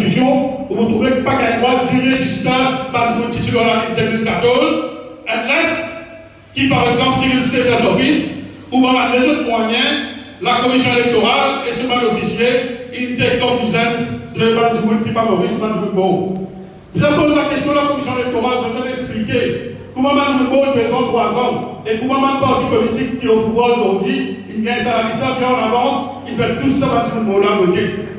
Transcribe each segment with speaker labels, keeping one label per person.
Speaker 1: Constitution, où vous trouvez que pas qu'un droit du régisseur par le qui sur la liste 2014, unless, qui par exemple, civil status office, ou par les autres moyens, la commission électorale et ce mal officier, il take cognizance de Banjoul, puis pas Maurice Banjoul. Je pose la question à la commission électorale, je vais expliquer comment Banjoul Beau, 2 ans, 3 ans, et comment un parti politique qui est au pouvoir aujourd'hui, il gagne ça, il ça bien en avance, il fait tout ça Banjoul Beau là,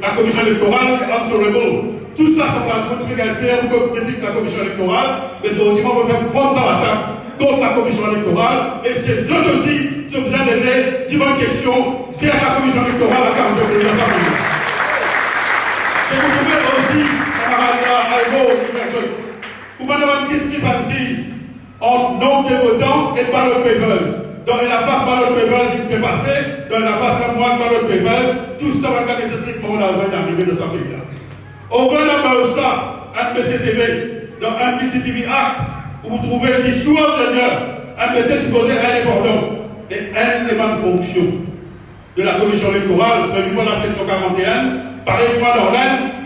Speaker 1: la commission électorale, answerable. Tout ça, comme la chose qui est clair, pour que critique la commission électorale, mais aujourd'hui, on va faire front dans la table contre la commission électorale, et c'est eux aussi qui ont besoin d'aider, si bonne question, faire la commission électorale à 42 de l'Assemblée. Et vous pouvez aussi, camarade Albo, vous pouvez avoir une discrepancy entre nombre de votants et ballot papers. Donc, il n'a pas ballot papers, il peut passer, donc il n'a pas moins ballot papers, tout ça va être traitement d'argent d'arrivée de sa pays. Au gouvernement de ça, un BCTV, dans un BCTV Act, où vous trouvez des sous-ordonneurs, un BC supposé indépendant, et un élément de fonction de la commission électorale, prévu par la section 41, pareillement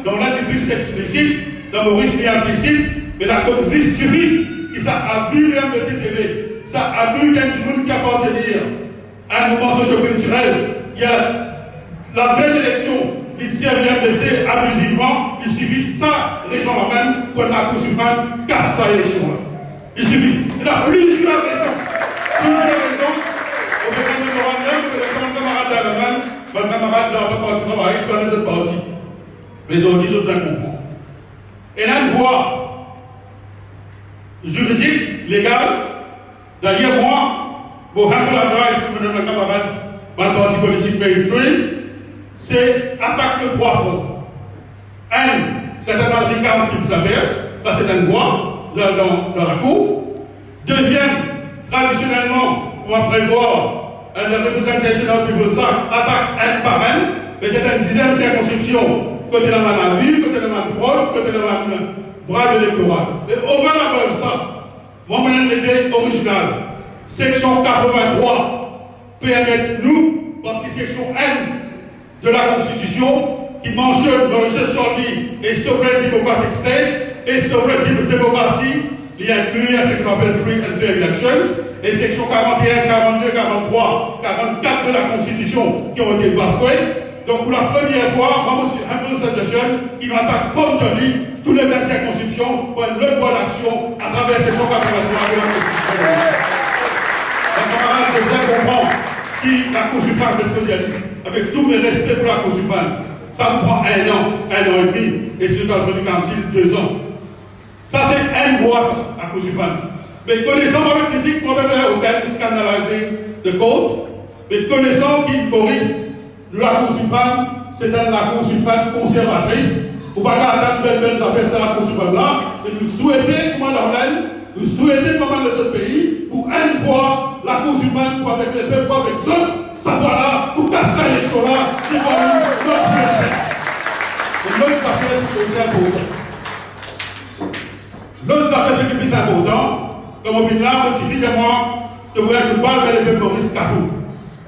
Speaker 1: dans l'un des plus explicites, dans Maurice est implicite, mais la commission suffit, qui ça abuse un BCTV, ça abuse d'un monde qui appartenir à un mouvement socio-culturel. Il y a la vraie élection. Il s'y vient baisser abusivement, il suffit ça, les gens même, pour la Cour suprême casse sa élection. Il suffit. Il y a plusieurs raisons. Plusieurs raisons. Au fait, nous aurons même que les camarades dans le même, mon camarade dans le parti travail, soit les autres partis. Les autres, ils ont bien compris. Et là, une voie juridique, légale. D'ailleurs, moi, pour rendre l'adresse, je me donne un camarade dans le parti politique mainstream, c'est attaquer le 3 fronts. Un, c'est un handicap qui vous avez, parce que c'est un droit dans la Cour. Deuxième, traditionnellement, on va prévoir un représentation qui veut ça, attaque un par un, peut-être une dizaine de circonscriptions, côté de la maladie, côté de la fraude, côté de la brave électorale. Et au moins de ça, moi, mon idée originale, section 83, permet-nous, parce que section N, de la Constitution qui mentionne le socialisme et sovereign democratic state et sovereign démocratie, il inclut ce qu'on appelle free and fair elections, et section 41, 42, 43, 44 de la Constitution qui ont été bafouées. Donc pour la première fois, un peu cette jeune, il attaque frontalement tous les 25 constitutions pour une bonne action à travers section 83 de la Constitution. Les camarades, je bien comprendre qui la Cour suprême de ce que j'ai dit, avec tout le respect pour la Cour suprême, ça me prend 1 an et demi, et c'est dans le premier council 2 ans. Ça, c'est un droit, la Cour suprême. Mais connaissant ma critique, moi, je vais aucun scandalising de code, mais connaissant qu'il Maurice, de la Cour suprême, c'est dans la Cour suprême conservatrice, on va pas attendre belles affaires de la Cour suprême là, et nous souhaitons, comment dans l'aile, nous souhaitons, comment les autres pays, pour une fois, la Cour suprême, pour avec les peuples, pour avec eux, ça va là, pour casser l'élection là, c'est pas notre respect. Et l'autre affaire, c'est le plus important. L'autre affaire, c'est le plus important, comme on vient là, il suffit de moi, de voir que nous parlons de les peuples Maurice Catou.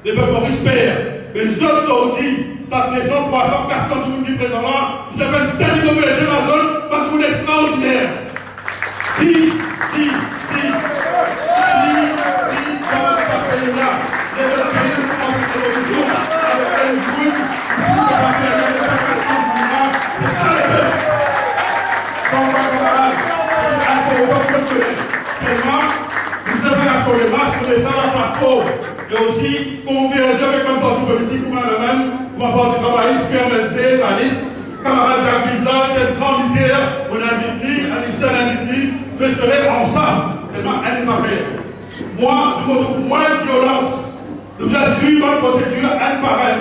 Speaker 1: Les peuples Maurice Père. Mais les autres aujourd'hui, ça descend 300, 400 du présent là, ils ont fait une standing ovation dans la zone, pas tout extraordinaire. Si, dans ce pays-là, les autres pays ont fait une révolution avec un groupe, c'est ça les peuples. Donc, camarades, seulement, nous devons sur les masques, mais ça va pas faux. Et aussi, converger avec un parti politique ou même, ou un parti travailliste, PMSD, la liste, camarade Jacques Bizarre, quel grand leader, on a invité, un externe invité, resterait ensemble. C'est pas un des affaires. Moi, je trouve moins de violence. Nous devons suivre une procédure un par un.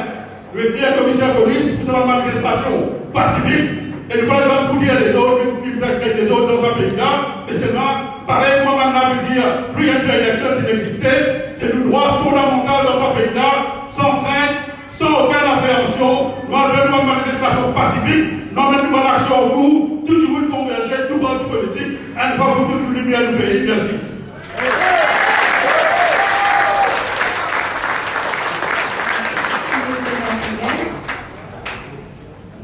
Speaker 1: Je vais dire au commissaire de police, vous avez une manifestation pacifique, et ne pas devant fouiller les autres, puis faire des autres dans un pays-là, et seulement, pareil, moi maintenant, je veux dire, free and fair election, s'il existait, c'est le droit fondamental dans ce pays-là, sans crainte, sans aucune appréhension. Nous avons une manifestation pacifique, nous avons une bonne action au cours, tout le monde converger, tout parti politique, une fois pour toute la lumière du pays. Merci.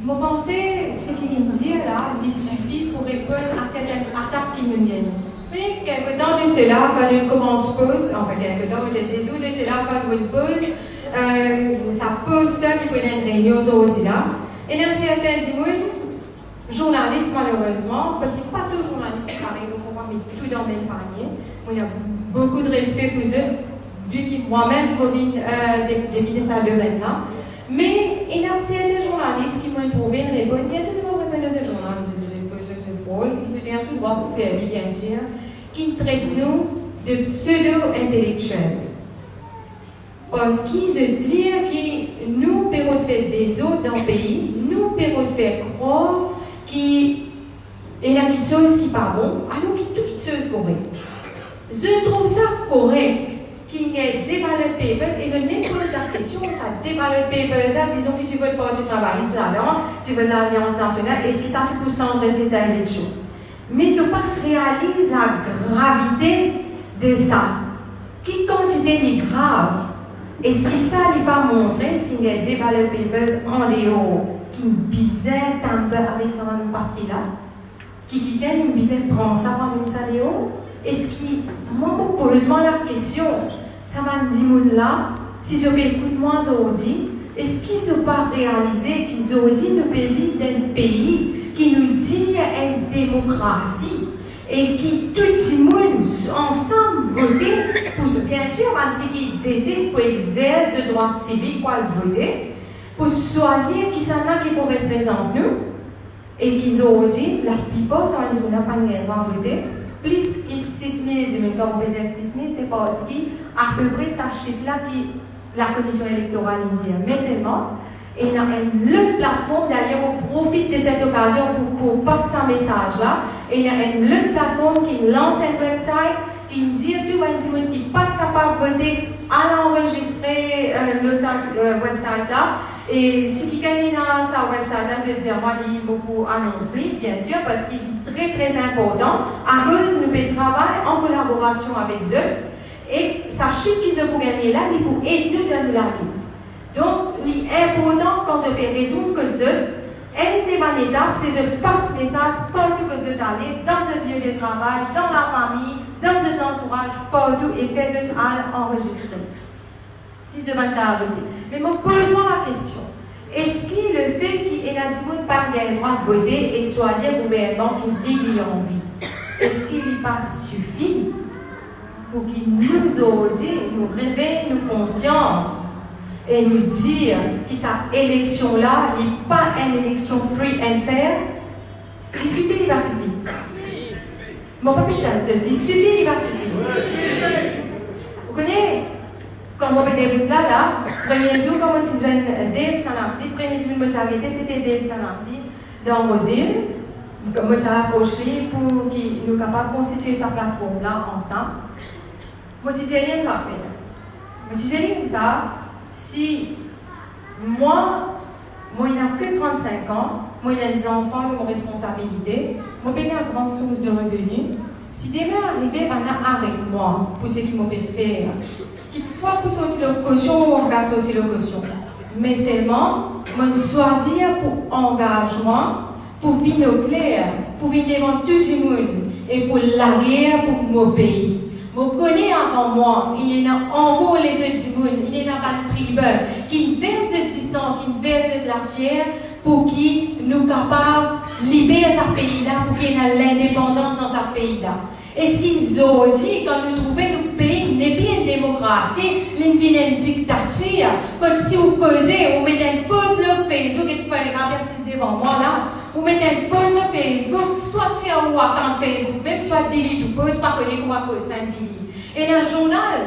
Speaker 2: Vous pensez ce qu'il vient de dire il suffit pour répondre à certaines attaques qui nous viennent. Mais quelque temps de cela, quand on commence pause, enfin quelque temps, j'ai des autres de cela, quand on pause, ça pose ça qui peut être une réunion aujourd'hui là. Et dans certains journalistes malheureusement, parce que pas tous les journalistes pareil, donc on va mettre tout dans le même panier. On a beaucoup de respect pour eux, vu que moi-même des ministres de maintenant. Mais il y a certains journalistes qui m'ont trouvé une réponse. Bien sûr, on répond de ce journaliste, ils ont bien tout droit pour faire, bien sûr, qui traitent nous de pseudo-intellectuels. Parce qu'ils se disent que nous pouvons faire des autres dans le pays, nous pouvons faire croire qu'il y a quelque chose qui n'est pas bon, alors qu'il y a toute chose correcte. Je trouve ça correct qu'il y ait des ballot papers, et je ne même pose la question, ça des ballot papers, disons que tu veux le parti travailliste là-dedans, tu veux l'Alliance nationale, est-ce que ça tu peux changer les états des choses? Mais je ne réalise la gravité de ça. Quelle quantité est grave? Est-ce que ça n'est pas montré s'il y a des ballot papers en dehors qui me bisaient un peu avec ce papier-là? Qui me bisaient prendre ça parmi ça dehors? Est-ce que, moi, me pose la question, ça m'a dit là, si je m'écoute moi aujourd'hui, est-ce qu'ils ne sont pas réalisés qu'aujourd'hui nous vivons dans un pays qui nous dit une démocratie et qui tout le monde ensemble voter pour, bien sûr, ceux qui décident pour exercer le droit civique pour voter, pour choisir qui s'en a qui pour représenter nous et qu'ils ont dit, la plupart, ça va dire qu'on n'a pas le droit de voter. Plus que 6 000, quand on peut dire 6 000, c'est parce qu'à peu près ça chiffre-là que la commission électorale dit. Mais seulement, il y a une plateforme, d'ailleurs, on profite de cette occasion pour passer ce message-là. Et il y a une plateforme qui lance un website qui dit tout le monde qui n'est pas capable de voter à l'enregistrer le website-là. Et si quelqu'un est dans sa website, je veux dire, moi, il est beaucoup annoncé, bien sûr, parce qu'il est très, très important. À cause de notre travail en collaboration avec eux. Et sachez qu'ils ont pour gagner là, ils pour aider nous dans la lutte. Donc, il est important quand je fais retour que eux, une des bonnes étapes, c'est de passer le message partout que vous allez, dans un lieu de travail, dans la famille, dans un entourage, partout, et faire ce enregistrer. Si je vais voter. Mais je me pose la question, est-ce que le fait qu'il y ait un pas le droit de voter et choisir un gouvernement qui dit qu'il a envie, est-ce qu'il n'y pas suffit pour qu'il nous aujourd'hui nous réveille nos consciences et nous dire que cette élection-là n'est pas une élection free and fair? Il suffit, il va suffire. Mon papa il suffit, il va suffire. Vous connaissez? Quand on fait des routes là, premier jour, quand on dit Dave Sanassi, premier jour, je arrêté, c'était Dave Sanassi dans Mosile. Comme je approché pour qu'il nous capable de constituer sa plateforme là ensemble. Je me dis rien à faire. Je me dis rien comme ça. Si moi, il n'y a que 35 ans, moi, il y a des enfants, j'ai une responsabilité, moi, j'ai une grande source de revenus. Si demain arrivé, on a avec moi pour ce qui m'a fait faire. Il faut pour sortir le caution, on va sortir le caution. Mais seulement, on choisir pour engagement, pour vivre au clair, pour vivre devant tout le monde et pour la guerre pour mon pays. Je connais avant moi, il y en a en haut les autres du monde, il y en a pas de tribun qui verse du sang, qui verse de la chair pour qu'ils nous capables de libérer ce pays-là, pour qu'il y ait l'indépendance dans ce pays-là. Est-ce qu'ils ont dit, quand nous trouvons notre pays n'est pas une démocratie, une dictature, quand si vous causez, vous mettez une pause sur Facebook et vous pouvez traverser devant moi là, vous mettez une pause sur Facebook, soit tu as ou attendre Facebook, même soit delete ou pause, pas connaître comment pause, c'est un delete. Et dans un journal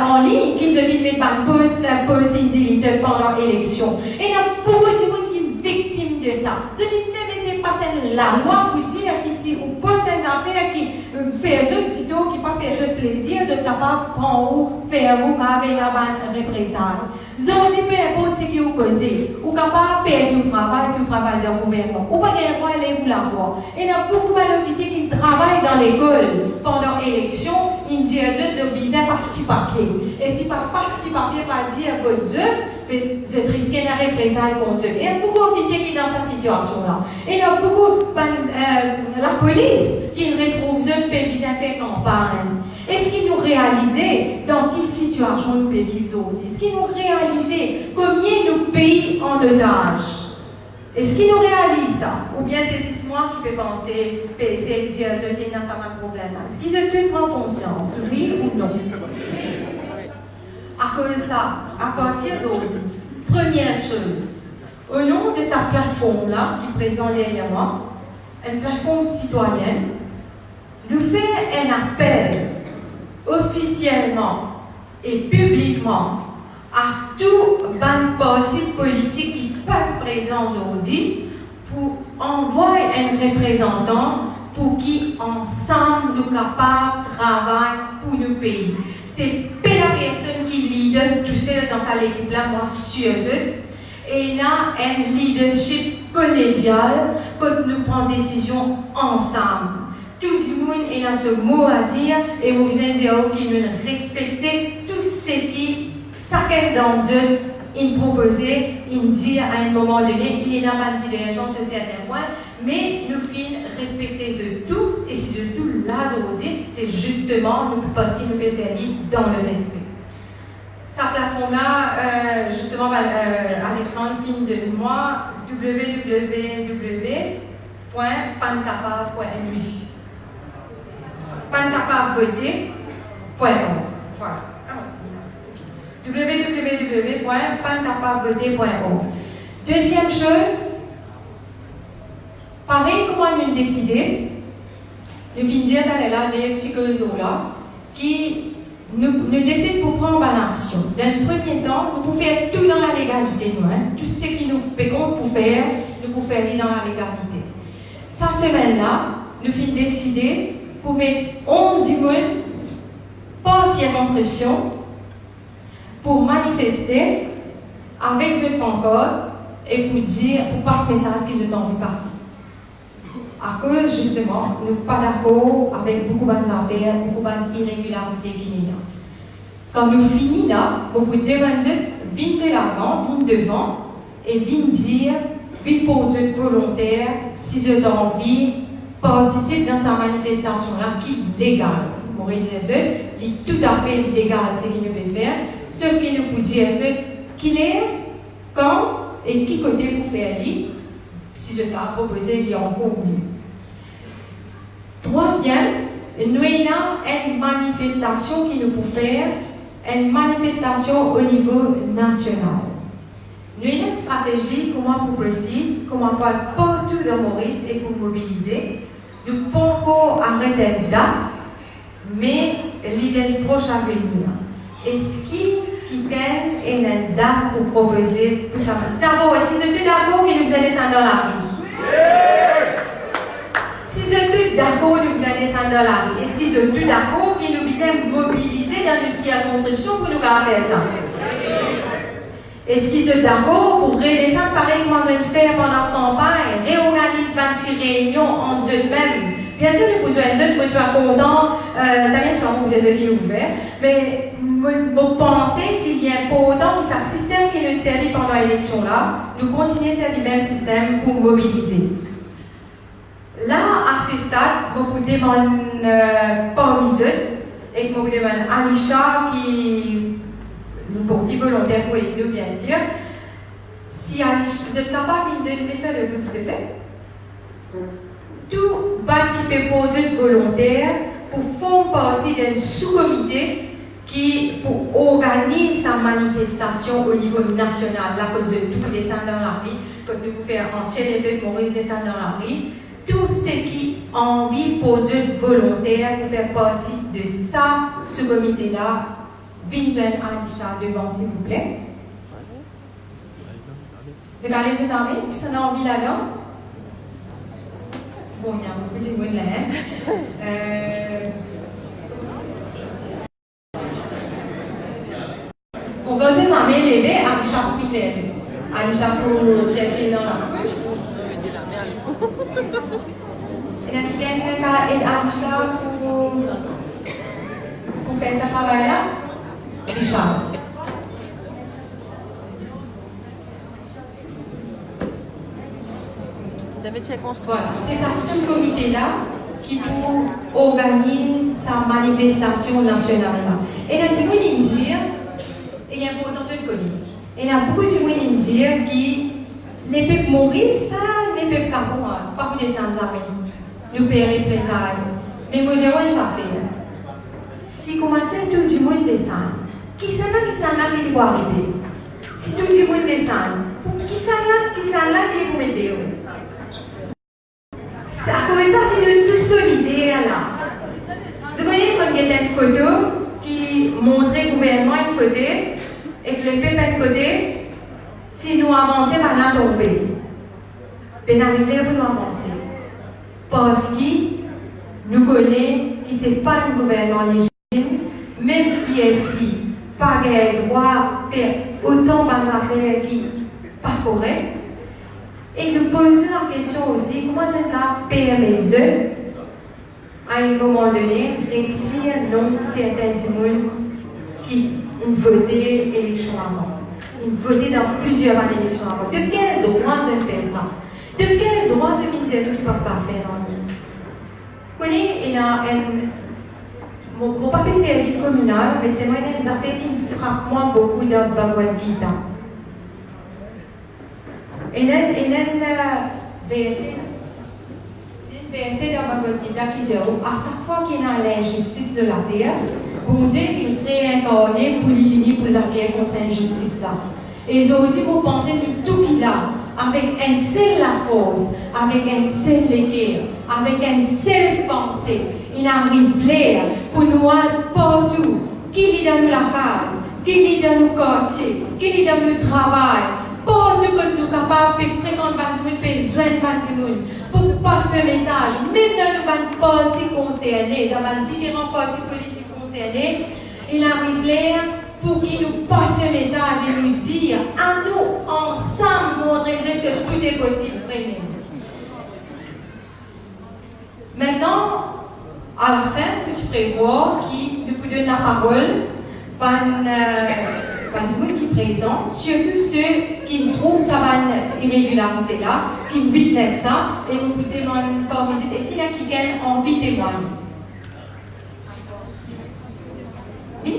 Speaker 2: en ligne qui se dit, mais pas une pause, une delete pendant l'élection. Et il y a beaucoup de gens qui sont victimes de ça. Je dis, mais c'est pas la loi pour dire qu'ici, on pose ces affaires qui fait un petit tour, qui ne pas fait un plaisir, de capable de prendre ou faire ou avec la représailles. Ils dit, peu importe ce qui vous causez, ou capable de perdre le travail sur le travail d'un gouvernement, ou pas de droit aller vous l'avoir. Et il y a beaucoup d'officiers qui travaillent dans l'école pendant l'élection, ils disent, je besoin de partie papier. Et si pas partie papier, pas dire votre jeu, mais je risquais la représailles contre eux. Il y a beaucoup d'officiers qui sont dans cette situation-là. Et il y a beaucoup la police qui retrouve eux pays faire campagne. Est-ce qu'ils nous réalisaient dans quelle situation nous vivons aujourd'hui? Est-ce qu'ils nous réalisaient combien nous payons en otage? Est-ce qu'ils nous réalisent ça? Ou bien c'est juste moi qui peux penser, c'est dire, je dis, non, ça va un problème. Est-ce qu'ils ont pu prendre conscience, oui ou non? À cause de ça, à partir d'aujourd'hui, première chose, au nom de sa plateforme-là, qui est présente derrière moi, une plateforme citoyenne, nous fait un appel officiellement et publiquement à tous les partis politiques qui peuvent présents aujourd'hui pour envoyer un représentant pour qui ensemble nous capables de travailler pour nos pays. C'est pas la personne qui leader tout seul dans sa équipe là, moi sur eux. Et il y a un leadership collégial quand nous prenons des décisions ensemble. Tout le monde a ce mot à dire et vous allez dire qu'il nous respecter tout ce qui chacun d'entre eux il proposait, il dit à un moment donné, il n'y a pas de divergence sur certains points, mais nous finissons respecter ce tout et ce tout là aujourd'hui, c'est justement parce qu'il nous peut faire dans le respect. Sa plateforme-là, justement, Alexandre finit de moi, www.pancapa.mu. pancapavoter.org. Voilà. www.pancapavoter.org. Deuxième chose, pareil comment nous décider, nous venons dire là des petits là qui nous décident pour prendre une action. Dans le premier temps, nous pouvons faire tout dans la légalité, tout ce qui nous pécons pour faire, nous pouvons faire dans la légalité. Cette semaine-là, nous venons décider pour mettre 11 du monde par circonscription pour manifester avec ce pancarte et pour dire, pour passer le message qu'ils ont envie de passer. À cause, justement, nous ne sommes pas d'accord avec beaucoup d'affaires, beaucoup d'irrégularités qu'il y a. Quand nous finissons là, beaucoup de demandes viennent de l'avant, viennent devant, et viennent dire, viennent pour Dieu volontaire, si je donne envie, participe dans sa manifestation-là, qui est légale. Pour dire, il est tout à fait légal ce qu'il peut faire, sauf qu'il nous peut dire qu'il est, quand et qui côté pour faire lui, si je t'ai proposé, il y a encore mieux. Troisième, nous avons une manifestation qui nous peut faire, une manifestation au niveau national. Nous avons une stratégie, comment pour possible, comment pour aller partout dans Maurice et pour mobiliser. Nous ne pouvons pas arrêter une date, mais l'idée proche à venir. Est-ce qui gagne une date pour proposer pour ça? D'abord, est-ce que vous êtes d'accord que nous allons descendre dans la rue? Si vous êtes d'accord que nous allons descendre dans la rue, est-ce que vous êtes d'accord que nous allons mobiliser dans une circonscription pour nous faire ça? Est-ce qu'ils sont d'accord pour redescendre pareil comme ils ont fait pendant la campagne, réorganiser une réunion entre eux-mêmes? Bien sûr, nous pouvons dire que je suis content, Daniel, je suis content que j'ai ouvert, mais je pense qu'il est important que ce système qui nous servi pendant l'élection-là, nous continuons à servir le même système pour mobiliser. Là, à ce stade, je vous demande parmi eux, et je vous demande Alisha qui nous porte volontaire pour aider, bien sûr. Si Alisha, vous êtes capable de mettre le boost de paix, tout banque qui peut poser volontaire pour faire partie d'un sous-comité qui pour organiser sa manifestation au niveau national, là, que tout descend dans la rue, que nous pouvons faire entier les peuples Maurice descend dans la rue, tout ce qui a envie pour Dieu volontaire pour faire partie de ça, ce comité-là, Vincent Alisha devant, s'il vous plaît. Vous avez cette envie? Qui s'en a envie là-dedans? Bon, il y a beaucoup de monde là. On continue à m'élever, Alisha pour finir les autres. Alisha pour circuler dans la rue. Et la quelqu'un qui aide Alisha pour faire ce travail-là? Richard. Voilà, c'est sa sous-comité-là qui pour organise sa manifestation nationale. Et là, tu veux dire, et il y a un potentiel connu. Et là, beaucoup de gens dire que les peuples Maurice, les peuples Capon, pas pour des sans-amis, nous payons les présailles. Mais moi, je vois ça fait. Si comment tout le monde descend, qui s'en a qui doit arrêter? Si tout le monde descend, qui s'en a qui doit mettre? À cause de ça, c'est nous tous solidaires là. Vous voyez, quand il y a une photo qui montre le gouvernement d'un côté et que le peuple d'un côté, si nous avançons, on va tomber. Mais arriver pour nous avancer. Parce que nous connaissons que ce n'est pas un gouvernement légitime, même qui est ici, pas le droit de faire autant d'affaires qui ne sont pas correctes. Et nous posons la question aussi, comment est-ce que PME, à un moment donné, retire non certains gens qui ont voté l'élection avant. Ils ont voté dans plusieurs années d'élection avant. De quel droit se fait ça? De quel droit se fait qui ne peuvent pas faire en ligne? Vous connaissez, il y a un. Mon papa fait vie communale, mais c'est moi des affaires qui me frappent moi beaucoup dans le Bhagavad Gita. Et il y a un verset dans le Bhagavad Gita qui dit à chaque fois qu'il y a l'injustice de la terre, bon Dieu il réincarné pour venir pour la guerre contre cette injustice-là. Et ils ont dit pour penser de tout qu'il a, avec un seul la cause, avec un seul guerre, avec un seul pensée. Il arrive l'air pour nous aller partout. Qui est dans la case, qui est dans le quartier, qui est dans le travail. Partout que nous sommes capables de fréquenter les besoins de pour passer le message, même dans les partis concernés, dans les différents partis politiques concernés, il arrive l'air pour qu'ils nous passent le message et nous dire à nous ensemble montrer que tout est possible. Maintenant, à la fin, je prévois qu'il nous donne la parole par les gens qui sont présents, surtout ceux qui trouvent ça une irrégularité là, qui vivent ça, et vous pouvez demander une forme visite, et s'il y a qui gagne envie de témoigner. Oui?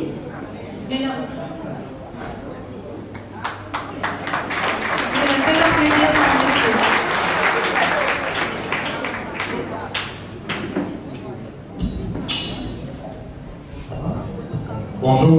Speaker 1: Bonjour.